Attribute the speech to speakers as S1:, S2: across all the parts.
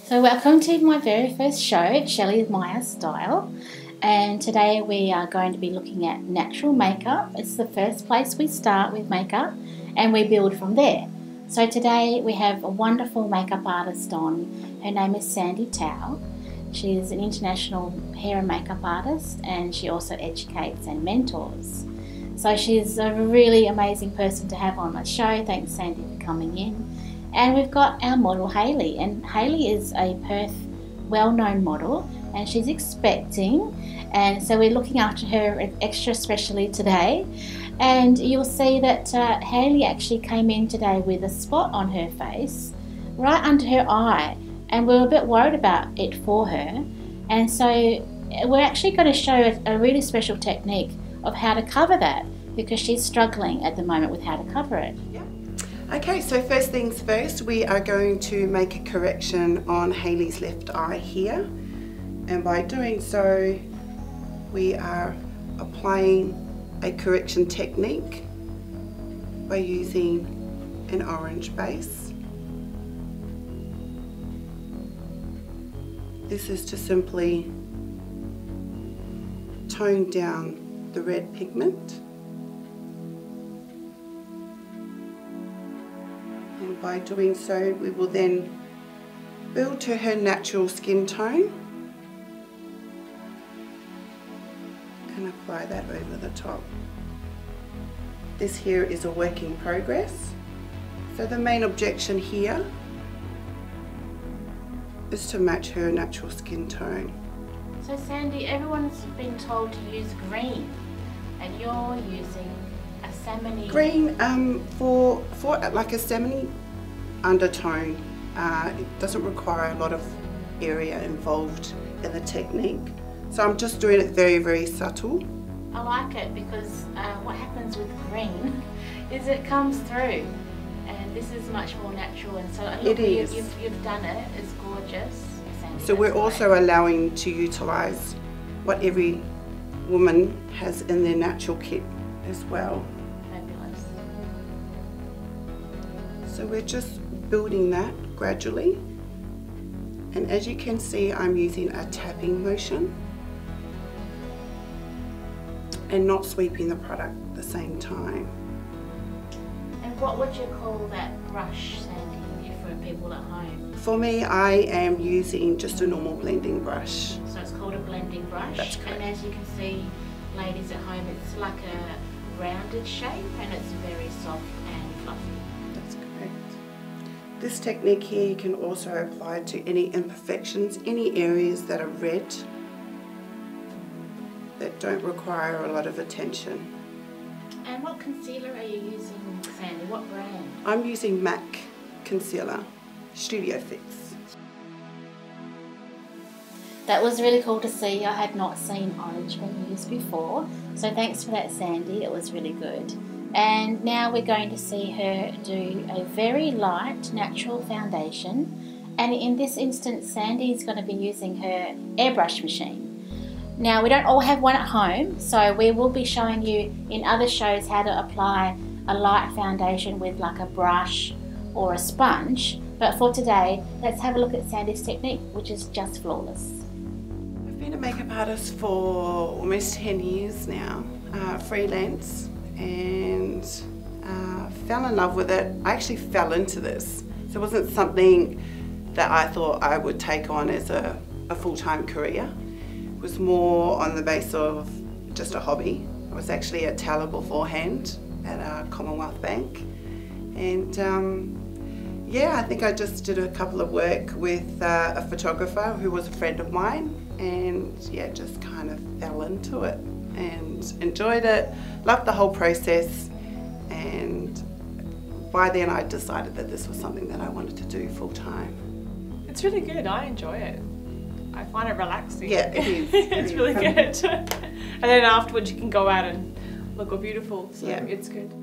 S1: So welcome to my very first show, Shelley Meyer Style, and today we are going to be looking at natural makeup. It's the first place we start with makeup and we build from there. So today we have a wonderful makeup artist on. Her name is Sandy Tao. She is an international hair and makeup artist, and she also educates and mentors. So she's a really amazing person to have on my show. Thanks, Sandy, for coming in. And we've got our model Hayley, and Hayley is a Perth well-known model, and she's expecting, and so we're looking after her extra specially today. And you'll see that Hayley actually came in today with a spot on her face right under her eye, and we were a bit worried about it for her, and so we're actually going to show a really special technique of how to cover that, because she's struggling at the moment with how to cover it.
S2: Yep. Okay, so first things first, we are going to make a correction on Hayley's left eye here, and by doing so we are applying a correction technique by using an orange base. This is to simply tone down the red pigment. And by doing so, we will then build to her natural skin tone and apply that over the top. This here is a work in progress. So the main objection here is to match her natural skin tone.
S1: So Sandy, everyone's been told to use green, and you're using a salmon-y.
S2: Green, for like a salmon undertone, it doesn't require a lot of area involved in the technique. So I'm just doing it very, very subtle.
S1: I like it because what happens with green is it comes through, and this is much more natural, and so look, you've done it. It's gorgeous. Sandy,
S2: so we're also allowing to utilise what every woman has in their natural kit as well.
S1: Fabulous.
S2: So we're just building that gradually, and as you can see, I'm using a tapping motion and not sweeping the product at the same time.
S1: And what would you call that brush, Sandy, for people at home?
S2: For me, I am using just a normal blending brush.
S1: So it's called a blending brush.
S2: That's correct.
S1: And as you can see, ladies at home, it's like a rounded shape, and it's very soft and fluffy.
S2: That's correct. This technique here you can also apply to any imperfections, any areas that are red, that don't require a lot of attention.
S1: And what concealer are you using, Sandy? What brand?
S2: I'm using MAC Concealer, Studio Fix.
S1: That was really cool to see. I had not seen orange being used before, so thanks for that, Sandy. It was really good. And now we're going to see her do a very light natural foundation, and in this instance Sandy's going to be using her airbrush machine. Now, we don't all have one at home, so we will be showing you in other shows how to apply a light foundation with like a brush or a sponge, but for today let's have a look at Sandy's technique, which is just flawless.
S2: I've been a makeup artist for almost 10 years now, freelance, and fell in love with it. I actually fell into this, so it wasn't something that I thought I would take on as a full-time career. It was more on the base of just a hobby. I was actually a teller beforehand at a Commonwealth Bank, and yeah, I think I just did a couple of work with a photographer who was a friend of mine, and yeah, just kind of fell into it and enjoyed it, loved the whole process, and by then I decided that this was something that I wanted to do full time.
S3: It's really good, I enjoy it. I find it relaxing.
S2: Yeah, it is.
S3: It's really good. And then afterwards you can go out and look all beautiful, so
S2: yeah,
S3: it's good.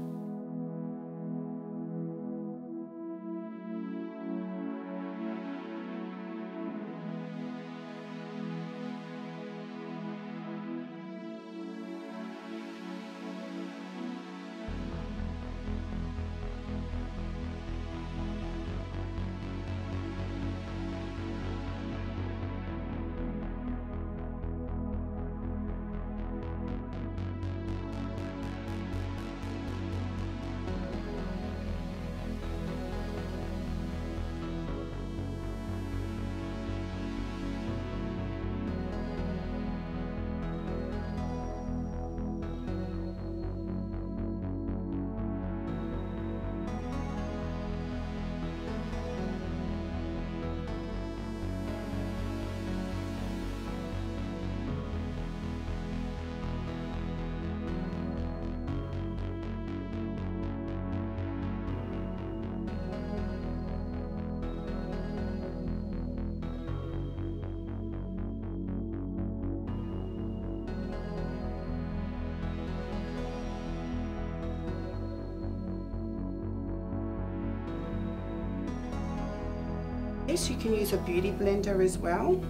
S2: Yes, you can use a beauty blender as well.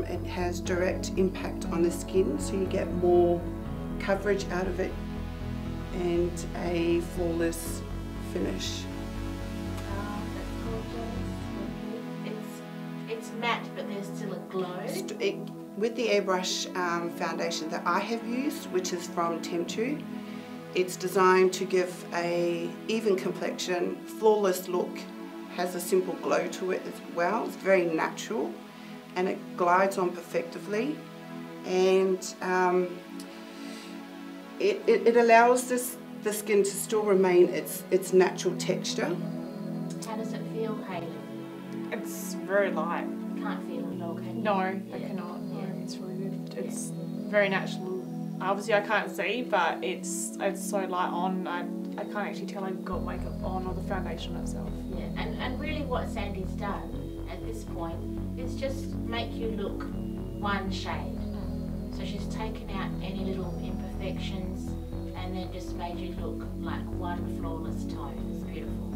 S2: It has direct impact on the skin, so you get more coverage out of it and a flawless finish.
S1: Oh, that's gorgeous. It's matte, but there's still a glow.
S2: With the airbrush foundation that I have used, which is from Temptu, it's designed to give a even complexion, flawless look, has a simple glow to it as well. It's very natural and it glides on perfectly, and it allows the skin to still remain its natural texture.
S1: How does it feel, Hayley?
S3: It's very light.
S1: You can't feel it at all, can you?
S3: No, I cannot. No, it's really good. It's very natural. Obviously I can't see, but it's so light on. I can't actually tell I've got makeup on or the foundation itself.
S1: Yeah, and really what Sandy's done at this point is just make you look one shade. So she's taken out any little imperfections and then just made you look like one flawless tone. It's beautiful.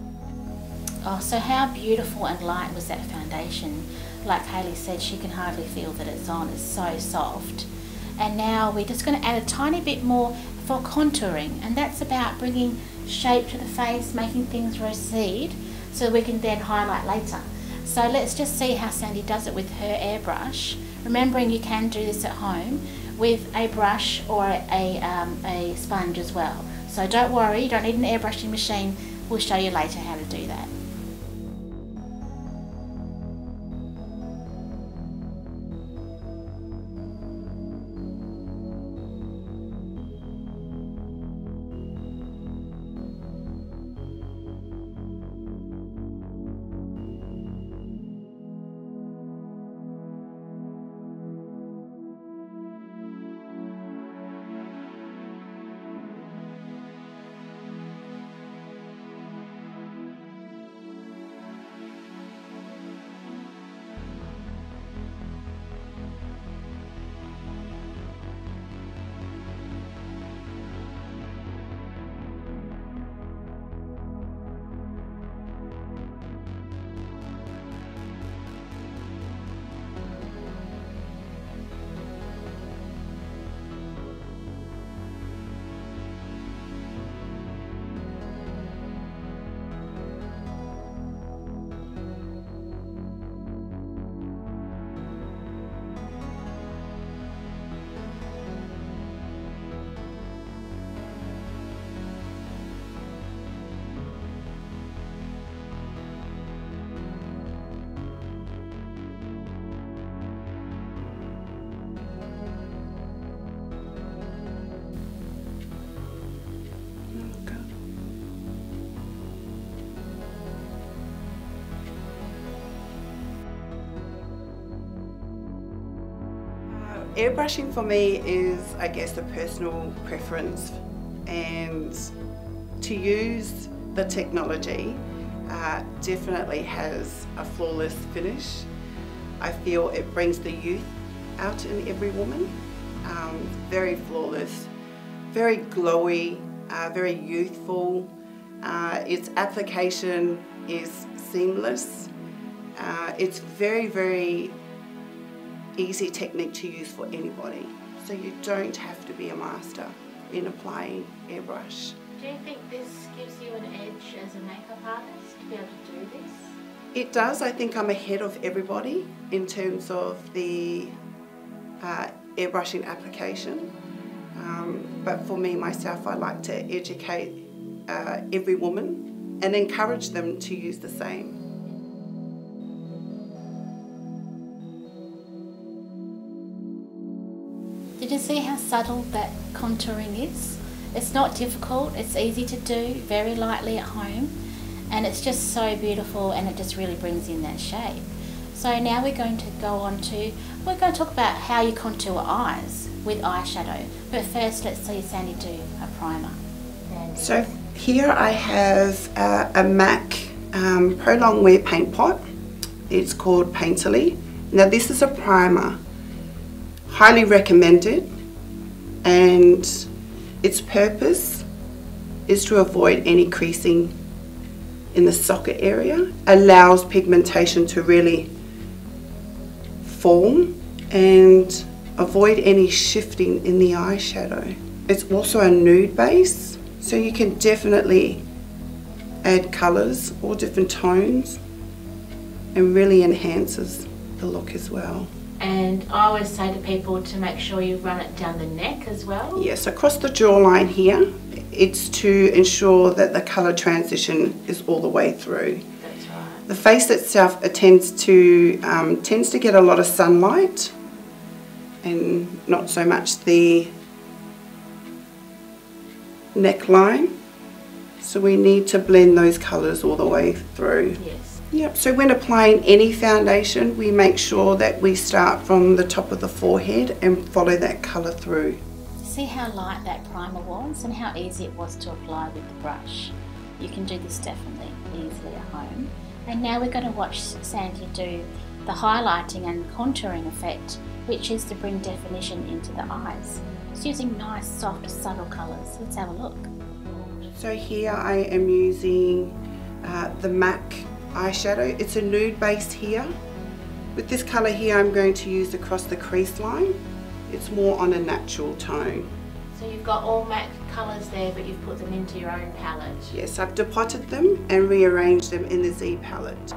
S1: Oh, so how beautiful and light was that foundation? Like Hayley said, she can hardly feel that it's on. It's so soft. And now we're just going to add a tiny bit more for contouring, and that's about bringing shape to the face, making things recede so we can then highlight later. So let's just see how Sandy does it with her airbrush, remembering you can do this at home with a brush or a sponge as well. So don't worry, you don't need an airbrushing machine. We'll show you later how to do that.
S2: Airbrushing for me is, I guess, a personal preference, and to use the technology definitely has a flawless finish. I feel it brings the youth out in every woman. Very flawless, very glowy, very youthful. Its application is seamless. It's very, very easy technique to use for anybody. So you don't have to be a master in applying airbrush.
S1: Do you think this gives you an edge as a makeup artist to be able to do this?
S2: It does. I think I'm ahead of everybody in terms of the airbrushing application. But for me, myself, I like to educate every woman and encourage them to use the same.
S1: Did you see how subtle that contouring is? It's not difficult, it's easy to do, very lightly at home, and it's just so beautiful, and it just really brings in that shape. So now we're going to we're going to talk about how you contour eyes with eyeshadow. But first, let's see Sandy do a primer.
S2: So here I have a MAC Pro Long Wear paint pot. It's called Painterly. Now this is a primer. Highly recommended, and its purpose is to avoid any creasing in the socket area allows pigmentation to really form and avoid any shifting in the eyeshadow. It's also a nude base, so you can definitely add colours or different tones and really enhances the look as well.
S1: And I always say to people to make sure you run it down the neck as well.
S2: Yes, across the jawline here, it's to ensure that the colour transition is all the way through.
S1: That's right.
S2: The face itself, it tends to get a lot of sunlight and not so much the neckline. So we need to blend those colours all the way through.
S1: Yes.
S2: Yep, so when applying any foundation, we make sure that we start from the top of the forehead and follow that colour through.
S1: See how light that primer was and how easy it was to apply with the brush. You can do this definitely easily at home. And now we're going to watch Sandy do the highlighting and contouring effect, which is to bring definition into the eyes. Just using nice, soft, subtle colours. Let's have a look.
S2: So here I am using the MAC eyeshadow. It's a nude base here. With this colour here, I'm going to use across the crease line. It's more on a natural tone.
S1: So you've got all MAC colours there, but you've put them into your own palette.
S2: Yes, I've depotted them and rearranged them in the Z palette.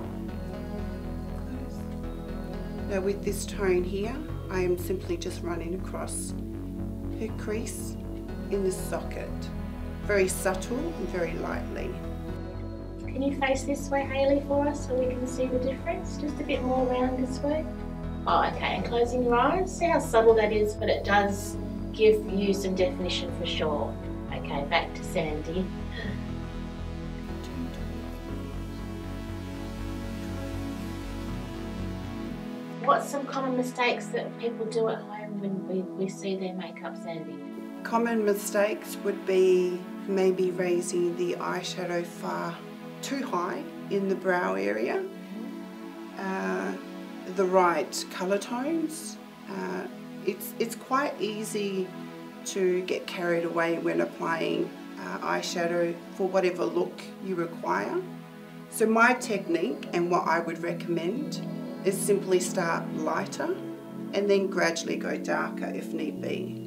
S2: Now with this tone here, I am simply just running across her crease in the socket. Very subtle and very lightly.
S1: Can you face this way, Hayley, for us so we can see the difference? Just a bit more round this way. Oh, okay, and closing your eyes. See how subtle that is, but it does give you some definition for sure. Okay, back to Sandy. What's some common mistakes that people do at home when we see their makeup, Sandy?
S2: Common mistakes would be maybe raising the eyeshadow far too high in the brow area, the right colour tones. It's quite easy to get carried away when applying eyeshadow for whatever look you require. So my technique and what I would recommend is simply start lighter and then gradually go darker if need be.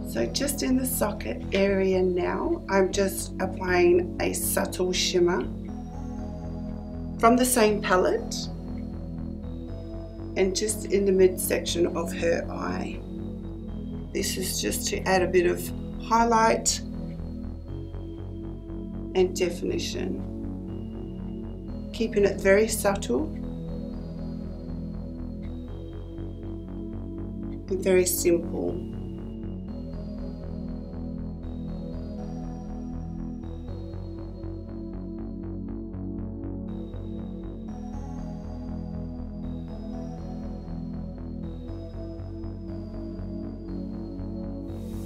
S2: So just in the socket area now, I'm just applying a subtle shimmer from the same palette and just in the midsection of her eye. This is just to add a bit of highlight and definition. Keeping it very subtle and very simple.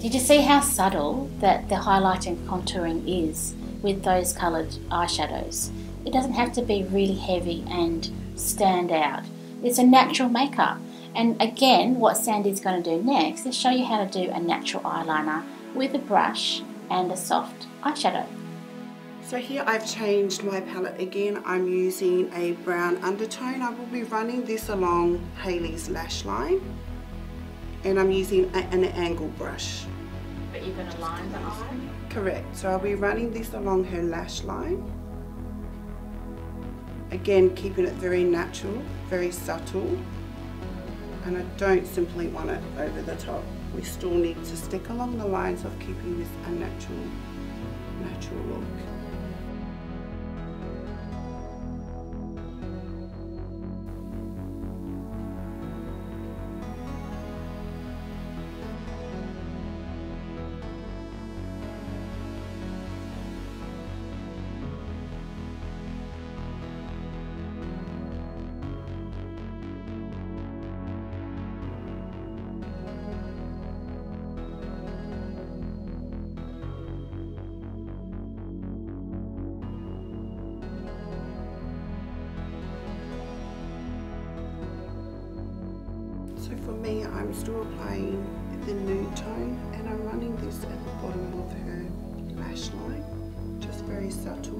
S1: Did you see how subtle that the highlighting and contouring is with those coloured eyeshadows? It doesn't have to be really heavy and stand out. It's a natural makeup. And again, what Sandy's going to do next is show you how to do a natural eyeliner with a brush and a soft eyeshadow.
S2: So here I've changed my palette again. I'm using a brown undertone. I will be running this along Hayley's lash line. And I'm using an angle brush.
S1: But you're going to line the eye?
S2: Correct. So I'll be running this along her lash line. Again, keeping it very natural, very subtle. And I don't simply want it over the top. We still need to stick along the lines of keeping this a natural look. For me, I'm still applying the nude tone, and I'm running this at the bottom of her lash line, just very subtle.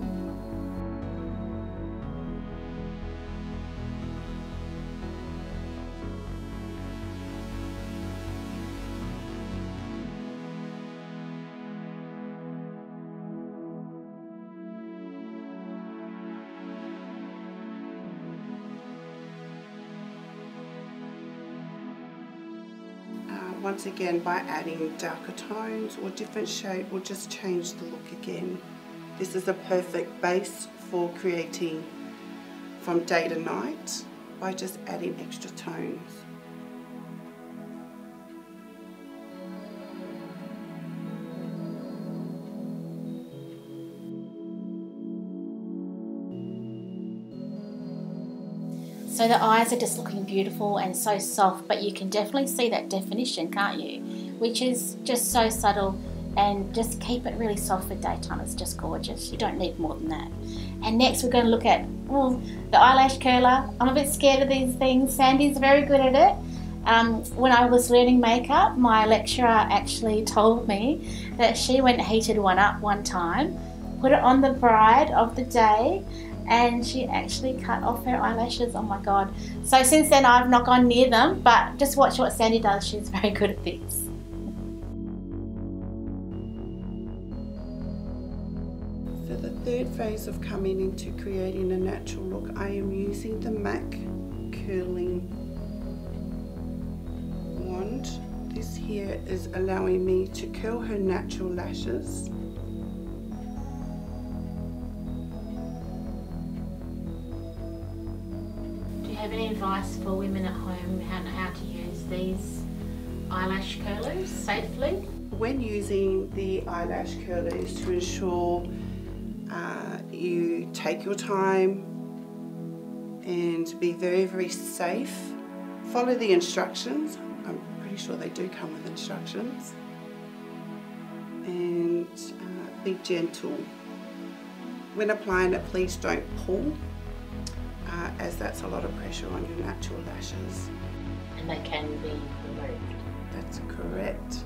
S2: Once again, by adding darker tones or different shade will just change the look again. This is a perfect base for creating from day to night by just adding extra tones.
S1: So the eyes are just looking beautiful and so soft, but you can definitely see that definition, can't you? Which is just so subtle, and just keep it really soft for daytime. It's just gorgeous. You don't need more than that. And next we're going to look at the eyelash curler. I'm a bit scared of these things. Sandy's very good at it. When I was learning makeup, my lecturer actually told me that she went and heated one up one time, put it on the bride of the day, and she actually cut off her eyelashes. Oh my god. So since then I've not gone near them, but just watch what Sandy does. She's very good at this.
S2: So the third phase of coming into creating a natural look, I am using the MAC curling wand. This here is allowing me to curl her natural lashes.
S1: Have any advice for women at home how to use these eyelash curlers safely?
S2: When using the eyelash curlers, to ensure you take your time and be very, very safe. Follow the instructions. I'm pretty sure they do come with instructions. And be gentle. When applying it, please don't pull, as that's a lot of pressure on your natural lashes.
S1: And they can be removed.
S2: That's correct.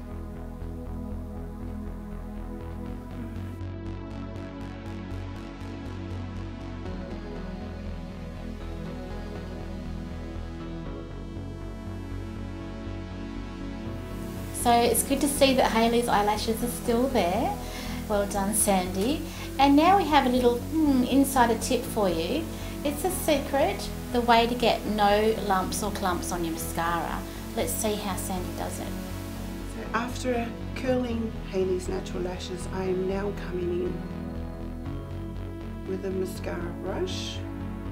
S1: So it's good to see that Hayley's eyelashes are still there. Well done, Sandy. And now we have a little insider tip for you. It's a secret, the way to get no lumps or clumps on your mascara. Let's see how Sandy does it.
S2: So after curling Hayley's natural lashes, I am now coming in with a mascara brush,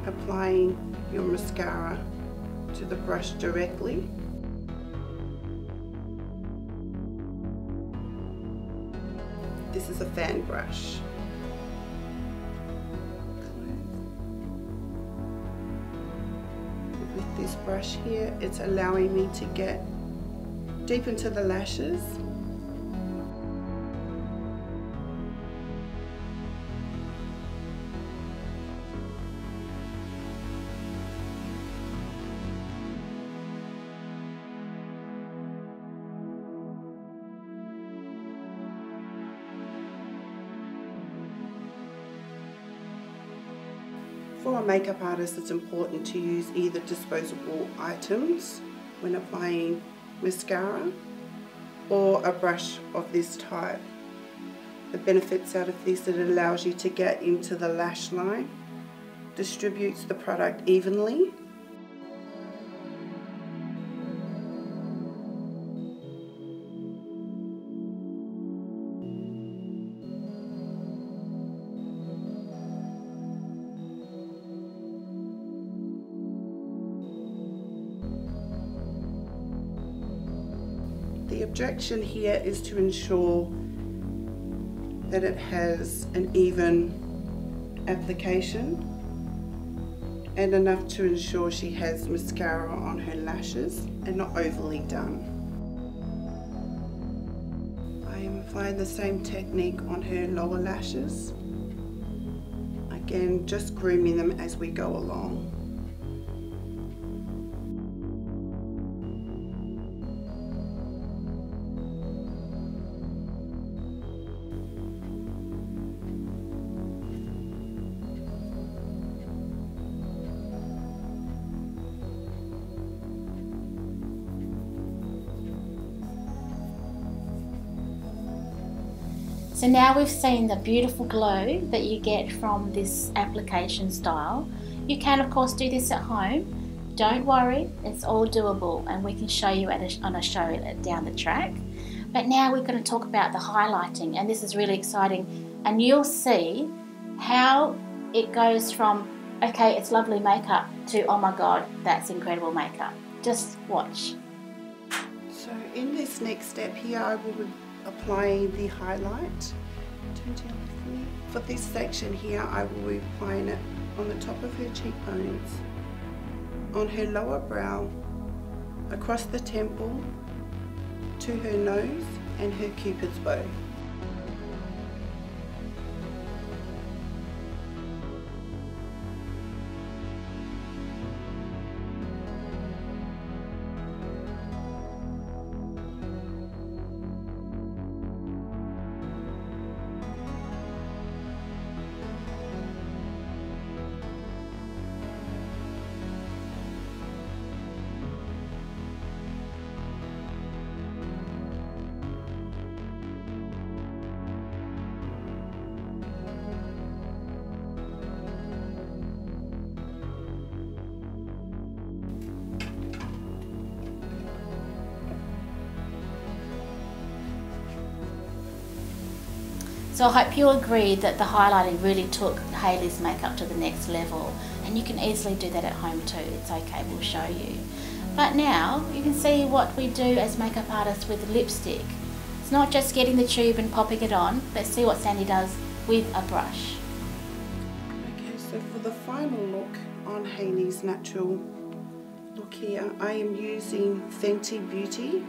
S2: applying your mascara to the brush directly. This is a fan brush. With this brush here, it's allowing me to get deep into the lashes. For a makeup artist, it's important to use either disposable items when applying mascara or a brush of this type. The benefits out of this, it allows you to get into the lash line, distributes the product evenly, The objection here is to ensure that it has an even application and enough to ensure she has mascara on her lashes and not overly done. I am applying the same technique on her lower lashes. Again, just grooming them as we go along.
S1: So now we've seen the beautiful glow that you get from this application style. You can of course do this at home. Don't worry, it's all doable, and we can show you on a show down the track. But now we're going to talk about the highlighting, and this is really exciting, and you'll see how it goes from, okay, it's lovely makeup, to, oh my god, that's incredible makeup. Just watch.
S2: So in this next step here, I will be applying the highlight. For this section here, I will be applying it on the top of her cheekbones, on her lower brow, across the temple, to her nose and her cupid's bow.
S1: So I hope you agree that the highlighting really took Hayley's makeup to the next level, and you can easily do that at home too. It's okay, we'll show you. But now you can see what we do as makeup artists with lipstick. It's not just getting the tube and popping it on. Let's see what Sandy does with a brush.
S2: Okay, so for the final look on Hayley's natural look here, I am using Fenty Beauty,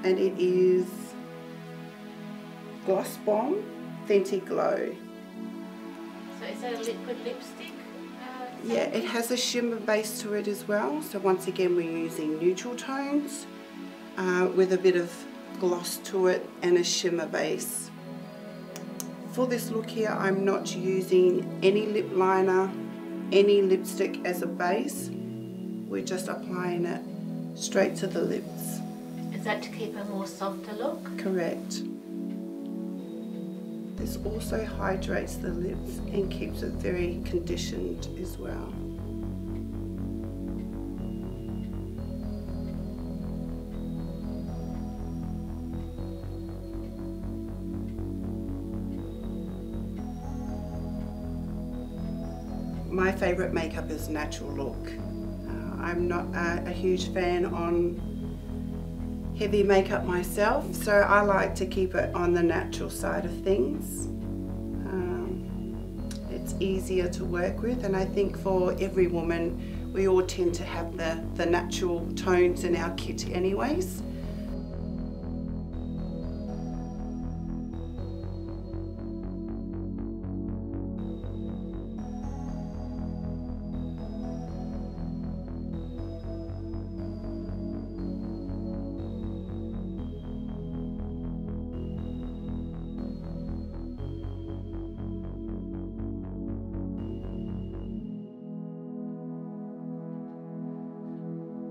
S2: and it is Gloss Bomb Fenty Glow.
S1: So is that a liquid lipstick?
S2: Yeah, it has a shimmer base to it as well. So once again, we're using neutral tones with a bit of gloss to it and a shimmer base. For this look here, I'm not using any lip liner, any lipstick as a base. We're just applying it straight to the lips.
S1: Is that to keep a more softer look?
S2: Correct. This also hydrates the lips and keeps it very conditioned as well. My favourite makeup is natural look. I'm not a huge fan on heavy makeup myself, so I like to keep it on the natural side of things. It's easier to work with, and I think for every woman we all tend to have the natural tones in our kit anyways.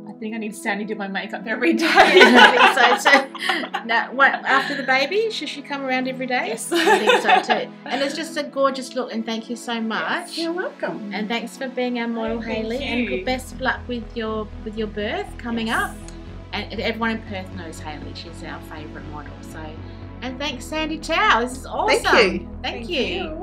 S3: I think I need Sandy to do my makeup every day.
S1: So now, what, after the baby, should she come around every day?
S3: Yes.
S1: I think so too. And it's just a gorgeous look, and thank you so much.
S2: You're welcome.
S1: And thanks for being our model, Hayley.
S3: Thank
S1: And
S3: you.
S1: good best of luck with your birth coming up. And everyone in Perth knows Hayley. She's our favourite model. So, and thanks, Sandy Chow. This is awesome.
S2: Thank you.
S1: Thank you.